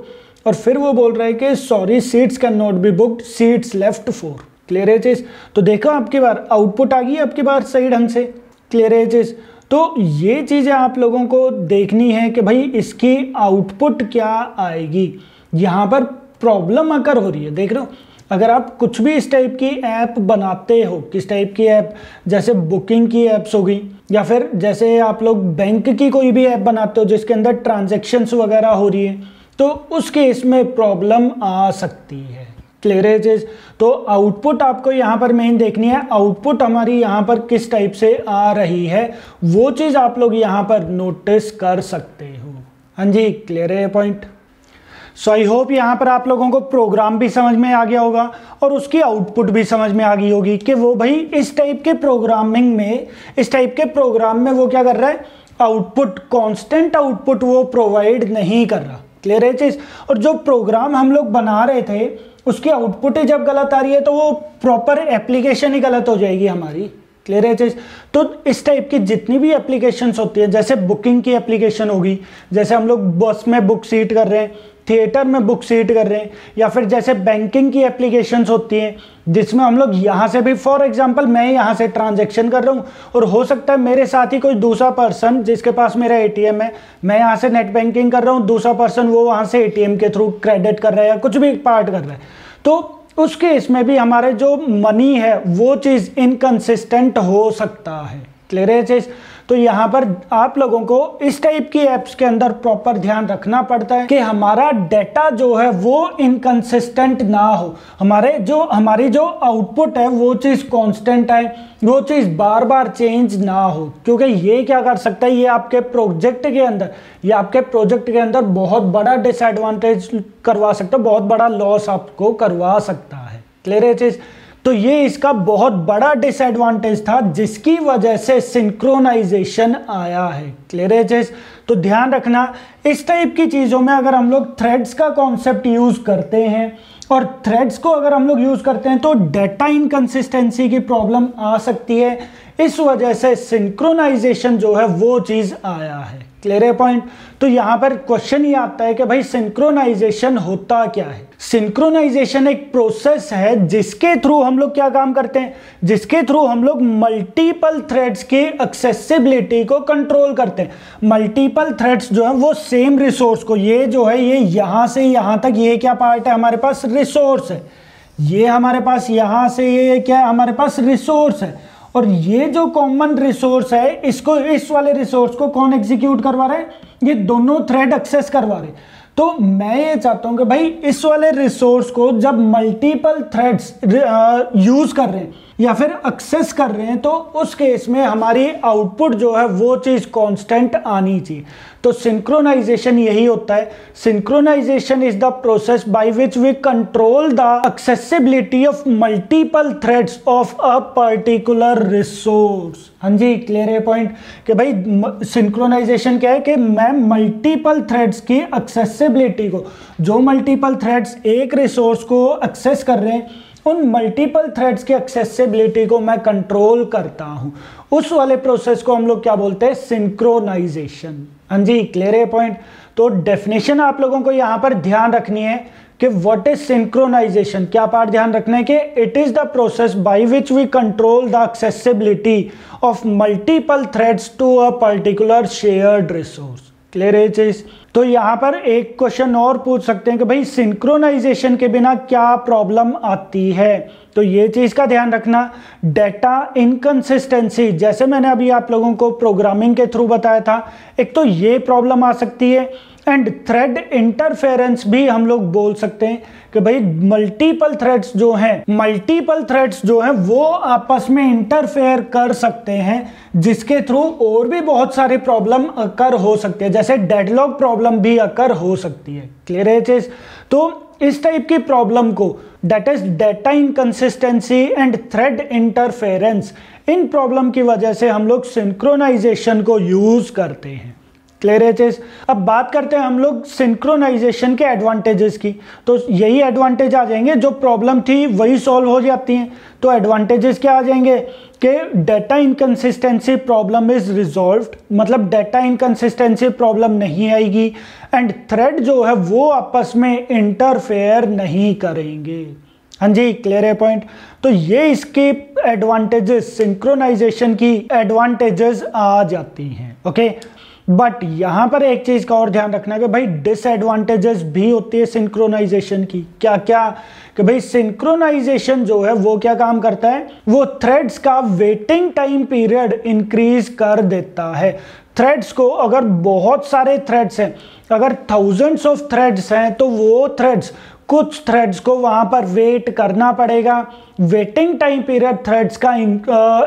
और फिर वो बोल रहा है कि sorry seats can not be booked, seats left 4। Clear है चीज? तो देखो आपकी बार आउटपुट आ गई आपकी बार सही ढंग से। क्लियर है चीज? तो ये चीजें आप लोगों को देखनी है कि भाई इसकी आउटपुट क्या आएगी। यहाँ पर प्रॉब्लम अगर हो रही है, देख रहे हो, अगर आप कुछ भी इस टाइप की ऐप बनाते हो, किस टाइप की ऐप, जैसे बुकिंग की ऐप्स हो गई, या फिर जैसे आप लोग बैंक की कोई भी ऐप बनाते हो जिसके अंदर ट्रांजैक्शंस वगैरह हो रही है, तो उस केस में प्रॉब्लम आ सकती है। क्लियर है चीज? तो आउटपुट आपको यहाँ पर मेन देखनी है, आउटपुट हमारी यहाँ पर किस टाइप से आ रही है, वो चीज आप लोग यहाँ पर नोटिस कर सकते हो। हाँ जी, क्लियर है पॉइंट? सो आई होप यहाँ पर आप लोगों को प्रोग्राम भी समझ में आ गया होगा और उसकी आउटपुट भी समझ में आ गई होगी कि वो भाई इस टाइप के प्रोग्रामिंग में, इस टाइप के प्रोग्राम में वो क्या कर रहा है, आउटपुट, कांस्टेंट आउटपुट वो प्रोवाइड नहीं कर रहा। क्लियर है चीज? और जो प्रोग्राम हम लोग बना रहे थे उसकी आउटपुट ही जब गलत आ रही है तो वो प्रॉपर एप्लीकेशन ही गलत हो जाएगी हमारी। क्लियर है चीज? तो इस टाइप की जितनी भी एप्लीकेशंस होती है, जैसे बुकिंग की एप्लीकेशन होगी, जैसे हम लोग बस में बुक सीट कर रहे हैं, थिएटर में बुक सीट कर रहे हैं, या फिर जैसे बैंकिंग की एप्लीकेशंस होती हैं जिसमें हम लोग यहाँ से भी, फॉर एग्जांपल मैं यहाँ से ट्रांजैक्शन कर रहा हूँ और हो सकता है मेरे साथ ही कोई दूसरा पर्सन जिसके पास मेरा एटीएम है, मैं यहाँ से नेट बैंकिंग कर रहा हूँ, दूसरा पर्सन वो वहाँ से एटीएम के थ्रू क्रेडिट कर रहा है या कुछ भी पार्ट कर रहा है, तो उस केस में भी हमारे जो मनी है वो चीज़ इनकंसिस्टेंट हो सकता है। क्लियर है चीज? तो यहाँ पर आप लोगों को इस टाइप की एप्स के अंदर प्रॉपर ध्यान रखना पड़ता है कि हमारा डेटा जो है वो इनकंसिस्टेंट ना हो, हमारी जो आउटपुट है वो चीज़ कांस्टेंट है, वो चीज़ बार बार चेंज ना हो, क्योंकि ये क्या कर सकता है, ये आपके प्रोजेक्ट के अंदर बहुत बड़ा डिसएडवांटेज करवा सकता है, बहुत बड़ा लॉस आपको करवा सकता है। क्लियर है चीज? तो ये इसका बहुत बड़ा डिसएडवांटेज था जिसकी वजह से सिंक्रोनाइजेशन आया है। क्लियर है चीज? तो ध्यान रखना, इस टाइप की चीज़ों में अगर हम लोग थ्रेड्स का कॉन्सेप्ट यूज़ करते हैं, और थ्रेड्स को अगर हम लोग यूज़ करते हैं तो डेटा इनकंसिस्टेंसी की प्रॉब्लम आ सकती है, इस वजह से सिंक्रोनाइजेशन जो है वो चीज़ आया है। क्लियर है पॉइंट? तो यहाँ पर क्वेश्चन ये आता है कि भाई सिंक्रोनाइजेशन होता क्या है। सिंक्रोनाइजेशन एक प्रोसेस है जिसके थ्रू हम लोग क्या काम करते हैं, जिसके थ्रू हम लोग मल्टीपल थ्रेड्स की एक्सेसिबिलिटी को कंट्रोल करते हैं। मल्टीपल थ्रेड्स जो है वो सेम रिसोर्स को, ये जो है ये यहाँ से यहाँ तक, ये क्या पार्ट है हमारे पास, रिसोर्स है, ये हमारे पास यहाँ से ये क्या है हमारे पास, रिसोर्स है, और ये जो कॉमन रिसोर्स है इसको, इस वाले रिसोर्स को कौन एग्जीक्यूट करवा रहा है, ये दोनों थ्रेड एक्सेस करवा रहे। तो मैं ये चाहता हूं कि भाई इस वाले रिसोर्स को जब मल्टीपल थ्रेड्स यूज कर रहे हैं या फिर एक्सेस कर रहे हैं तो उस केस में हमारी आउटपुट जो है वो चीज कांस्टेंट आनी चाहिए। तो सिंक्रोनाइजेशन यही होता है। Synchronisation is the process by which we control the accessibility of multiple threads of a particular resource. हाँ जी, क्लियर है पॉइंट कि भाई सिंक्रोनाइजेशन क्या है कि मैं मल्टीपल थ्रेड्स की एक्सेसिबिलिटी को, जो मल्टीपल थ्रेड्स एक रिसोर्स को एक्सेस कर रहे हैं, उन मल्टीपल थ्रेड्स की एक्सेसिबिलिटी को मैं कंट्रोल करता हूं। उस वाले प्रोसेस को हम लोग क्या बोलते हैं, सिंक्रोनाइजेशन। हाँ जी, क्लियर है पॉइंट। तो डेफिनेशन आप लोगों को यहां पर ध्यान रखनी है कि व्हाट इज सिंक्रोनाइजेशन। क्या पार्ट ध्यान रखना है कि it is the process by which we control the accessibility of multiple threads to a particular shared resource. Clear है चीज? तो यहां पर एक क्वेश्चन और पूछ सकते हैं कि भाई सिंक्रोनाइजेशन के बिना क्या प्रॉब्लम आती है। तो ये चीज का ध्यान रखना, डेटा इनकंसिस्टेंसी, जैसे मैंने अभी आप लोगों को प्रोग्रामिंग के थ्रू बताया था, एक तो ये प्रॉब्लम आ सकती है, एंड थ्रेड इंटरफेरेंस भी हम लोग बोल सकते हैं कि भाई मल्टीपल थ्रेड्स जो हैं वो आपस में इंटरफेयर कर सकते हैं, जिसके थ्रू और भी बहुत सारी प्रॉब्लम अकर हो सकती है, जैसे डेडलॉक प्रॉब्लम भी अकर हो सकती है। क्लियर है चीज? तो इस टाइप की प्रॉब्लम को, that is data inconsistency and thread interference, in problem की वजह से हम लोग सिंक्रोनाइजेशन को यूज करते हैं। क्लियर है चीज? अब बात करते हैं हम लोग सिंक्रोनाइजेशन के एडवांटेजेस की। तो यही एडवांटेज आ जाएंगे, जो प्रॉब्लम थी वही सॉल्व हो जाती हैं। तो एडवांटेजेस क्या आ जाएंगे कि data inconsistency problem is resolved, मतलब डेटा इनकंसिस्टेंसी प्रॉब्लम नहीं आएगी, एंड थ्रेड जो है वो आपस में इंटरफेयर नहीं करेंगे। हाँ जी, क्लियर है पॉइंट? तो ये इसके एडवांटेजेस, सिंक्रोनाइजेशन की एडवांटेजेस आ जाती हैं। ओके, बट यहां पर एक चीज का और ध्यान रखना कि भाई डिसएडवांटेजेस भी होती है सिंक्रोनाइजेशन की। क्या क्या? कि भाई सिंक्रोनाइजेशन जो है वो क्या काम करता है, वो थ्रेड्स का वेटिंग टाइम पीरियड इंक्रीज कर देता है। थ्रेड्स को, अगर बहुत सारे थ्रेड्स हैं, अगर थाउजेंड्स ऑफ थ्रेड्स हैं, तो वो थ्रेड्स, कुछ थ्रेड्स को वहां पर वेट करना पड़ेगा, वेटिंग टाइम पीरियड थ्रेड्स का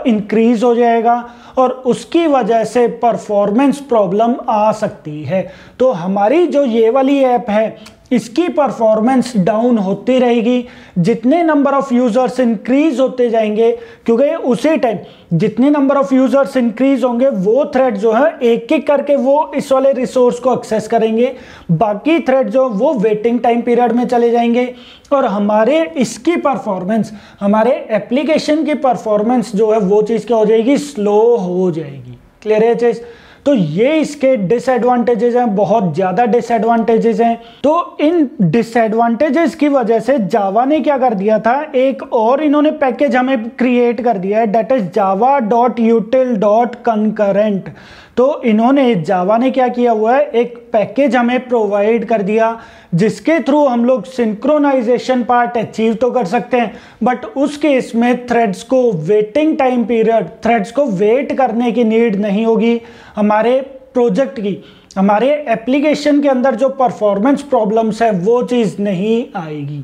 इंक्रीज हो जाएगा, और उसकी वजह से परफॉर्मेंस प्रॉब्लम आ सकती है। तो हमारी जो ये वाली ऐप है, इसकी परफॉर्मेंस डाउन होती रहेगी जितने नंबर ऑफ यूजर्स इंक्रीज होते जाएंगे, क्योंकि उसी टाइम जितने नंबर ऑफ यूजर्स इंक्रीज होंगे वो थ्रेड जो है एक एक करके वो इस वाले रिसोर्स को एक्सेस करेंगे, बाकी थ्रेड जो वो वेटिंग टाइम पीरियड में चले जाएंगे, और हमारे इसकी परफॉर्मेंस, हमारे एप्लीकेशन की परफॉर्मेंस जो है वो चीज़ क्या हो जाएगी, स्लो हो जाएगी। क्लियर है चीज? तो ये इसके डिसएडवांटेजेस हैं, बहुत ज़्यादा डिसएडवांटेजेस हैं। तो इन डिसएडवांटेजेस की वजह से जावा ने क्या कर दिया था, एक और इन्होंने पैकेज हमें क्रिएट कर दिया है, दैट इज java.util.concurrent। तो इन्होंने, जावा ने क्या किया हुआ है, एक पैकेज हमें प्रोवाइड कर दिया जिसके थ्रू हम लोग सिंक्रोनाइजेशन पार्ट अचीव तो कर सकते हैं, बट उस केस में थ्रेड्स को वेटिंग टाइम पीरियड, थ्रेड्स को वेट करने की नीड नहीं होगी। हमारे प्रोजेक्ट की, हमारे एप्लीकेशन के अंदर जो परफॉर्मेंस प्रॉब्लम्स है वो चीज़ नहीं आएगी।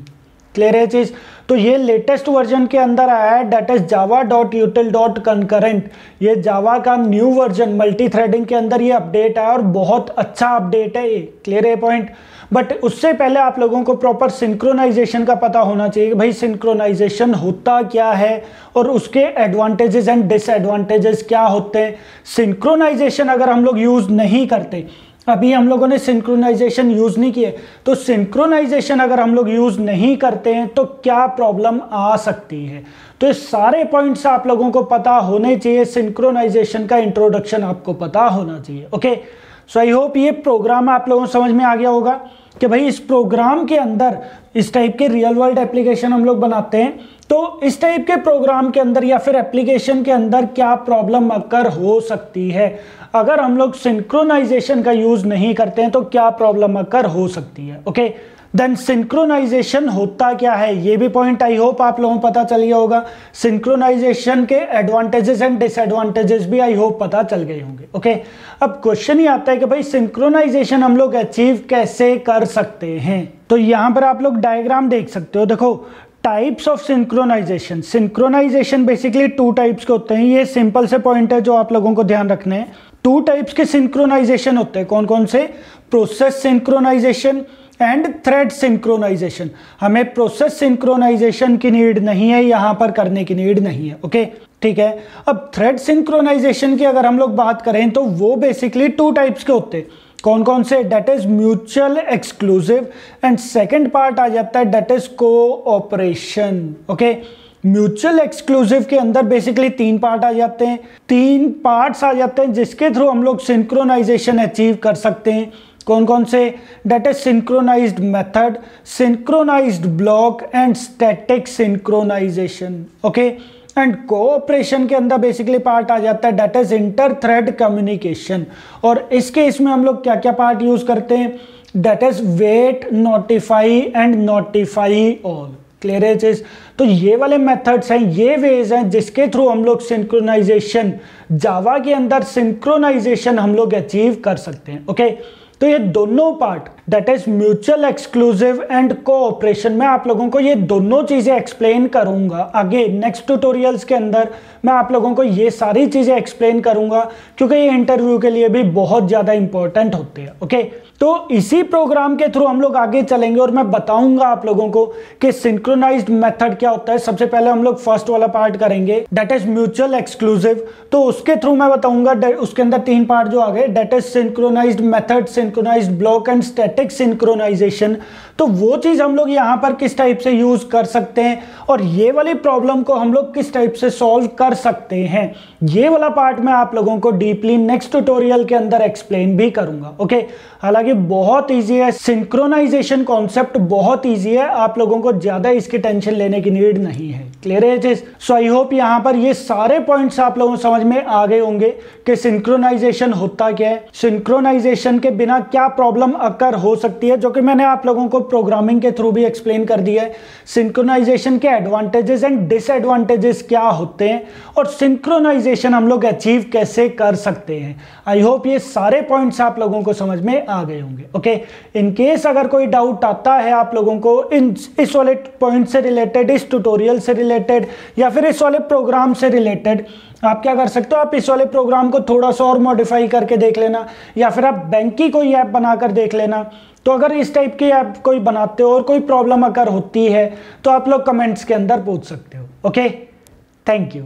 क्लियर है चीज? तो ये लेटेस्ट वर्जन के अंदर आया है, दैट इज java.util.concurrent। ये जावा का न्यू वर्जन मल्टी थ्रेडिंग के अंदर ये अपडेट है, और बहुत अच्छा अपडेट है ये। क्लियर है पॉइंट? बट उससे पहले आप लोगों को प्रॉपर सिंक्रोनाइजेशन का पता होना चाहिए कि भाई सिंक्रोनाइजेशन होता क्या है और उसके एडवांटेजेस एंड डिसएडवांटेजेस क्या होते हैं। सिंक्रोनाइजेशन अगर हम लोग यूज नहीं करते, अभी हम लोगों ने सिंक्रोनाइजेशन यूज नहीं किए, तो सिंक्रोनाइजेशन अगर हम लोग यूज नहीं करते हैं तो क्या प्रॉब्लम आ सकती है। तो ये सारे पॉइंट्स आप लोगों को पता होने चाहिए, सिंक्रोनाइजेशन का इंट्रोडक्शन आपको पता होना चाहिए। ओके, सो आई होप ये प्रोग्राम आप लोगों को समझ में आ गया होगा कि भाई इस प्रोग्राम के अंदर इस टाइप के रियल वर्ल्ड एप्लीकेशन हम लोग बनाते हैं, तो इस टाइप के प्रोग्राम के अंदर या फिर एप्लीकेशन के अंदर क्या प्रॉब्लम अकर हो सकती है, अगर हम लोग सिंक्रोनाइजेशन का यूज नहीं करते हैं तो क्या प्रॉब्लम अकर हो सकती है। ओके, देन सिंक्रोनाइजेशन होता क्या है, ये भी पॉइंट आई होप आप लोगों को पता चल गया होगा। सिंक्रोनाइजेशन के एडवांटेजेस एंड डिसएडवांटेजेस भी आई होप पता चल गए होंगे। ओके, अब क्वेश्चन ही आता है कि भाई सिंक्रोनाइजेशन हम लोग अचीव कैसे कर सकते हैं। तो यहां पर आप लोग डायग्राम देख सकते हो। देखो, types of synchronization, synchronization basically two types के होते हैं। ये सिंपल से पॉइंट है जो आप लोगों को ध्यान रखने हैं। टू टाइप्स के सिंक्रोनाइजेशन होते हैं, कौन कौन से? Process synchronization and thread synchronization. हमें प्रोसेस सिंक्रोनाइजेशन की नीड नहीं है, यहां पर करने की नीड नहीं है। ओके, ठीक है। अब थ्रेड सिंक्रोनाइजेशन की अगर हम लोग बात करें तो वो बेसिकली टू टाइप्स के होते हैं। कौन कौन से? That is mutual exclusive, and second part आ जाता है that is cooperation. Okay, mutual exclusive के अंदर बेसिकली तीन पार्ट आ जाते हैं, तीन पार्ट्स आ जाते हैं जिसके थ्रू हम लोग सिंक्रोनाइजेशन अचीव कर सकते हैं। कौन कौन से? That is synchronized method, synchronized block and static synchronization. Okay, and cooperation के अंदर बेसिकली पार्ट आ जाता है that is inter thread communication. और इस केस में हम लोग क्या क्या पार्ट यूज करते हैं? That is wait, notify and notify all. Clear है चीज? तो ये वाले मेथड्स हैं, ये वेज हैं जिसके थ्रू हम लोग सिंक्रोनाइजेशन, जावा के अंदर सिंक्रोनाइजेशन हम लोग अचीव कर सकते हैं। ओके, तो तो ये दोनों part that is mutual exclusive and cooperation, मैं आप लोगों को ये दोनों चीजें एक्सप्लेन करूंगा आगे नेक्स्ट ट्यूटोरियल्स के अंदर। मैं आप लोगों को ये सारी चीजें एक्सप्लेन करूंगा क्योंकि ये इंटरव्यू के लिए भी बहुत ज्यादा इंपॉर्टेंट होते हैं। ओके, तो इसी प्रोग्राम के थ्रू हम लोग आगे चलेंगे और मैं बताऊंगा आप लोगों को कि सिंक्रोनाइज्ड मेथड क्या होता है। सबसे पहले हम लोग फर्स्ट वाला पार्ट करेंगे दैट इज म्यूचुअल एक्सक्लूसिव, तो उसके थ्रू मैं बताऊंगा उसके अंदर 3 पार्ट जो आ गए that is synchronized method, synchronized block and static synchronization. तो वो चीज हम लोग यहाँ पर किस टाइप से यूज कर सकते हैं और ये वाली प्रॉब्लम को हम लोग किस टाइप से सॉल्व कर सकते हैं, ये वाला पार्ट मैं आप लोगों को डीपली नेक्स्ट ट्यूटोरियल के अंदर एक्सप्लेन भी करूंगा। ओके, हालांकि बहुत इजी है, सिंक्रोनाइजेशन कॉन्सेप्ट बहुत इजी है, आप लोगों को ज्यादा इसकी टेंशन लेने की नीड नहीं है। क्लियर है चीज? सो आई होप यहाँ पर ये सारे पॉइंट्स आप लोगों को समझ में आ गए होंगे कि सिंक्रोनाइजेशन होता क्या है, सिंक्रोनाइजेशन के बिना क्या प्रॉब्लम अकर हो सकती है, जो कि मैंने आप लोगों को प्रोग्रामिंग के थ्रू भी एक्सप्लेन कर दिया है। सिंक्रोनाइजेशन के एडवांटेजेस एंड डिसएडवांटेजेस क्या होते हैं और सिंक्रोनाइजेशन हम लोग अचीव कैसे कर सकते हैं। आई होप ये सारे पॉइंट्स आप लोगों को समझ में आ गए होंगे। ओके, इन केस अगर कोई डाउट आता है आप लोगों को इस वाले पॉइंट से रिलेटेड, इस ट्यूटोरियल से रिलेटेड या फिर इस वाले प्रोग्राम से रिलेटेड, आप क्या कर सकते हो, आप इस वाले प्रोग्राम को थोड़ा सा और मॉडिफाई करके देख लेना या फिर आप बैंक की कोई ऐप बनाकर देख लेना। तो अगर इस टाइप की ऐप कोई बनाते हो और कोई प्रॉब्लम अगर होती है तो आप लोग कमेंट्स के अंदर पूछ सकते हो। Okay, thank you.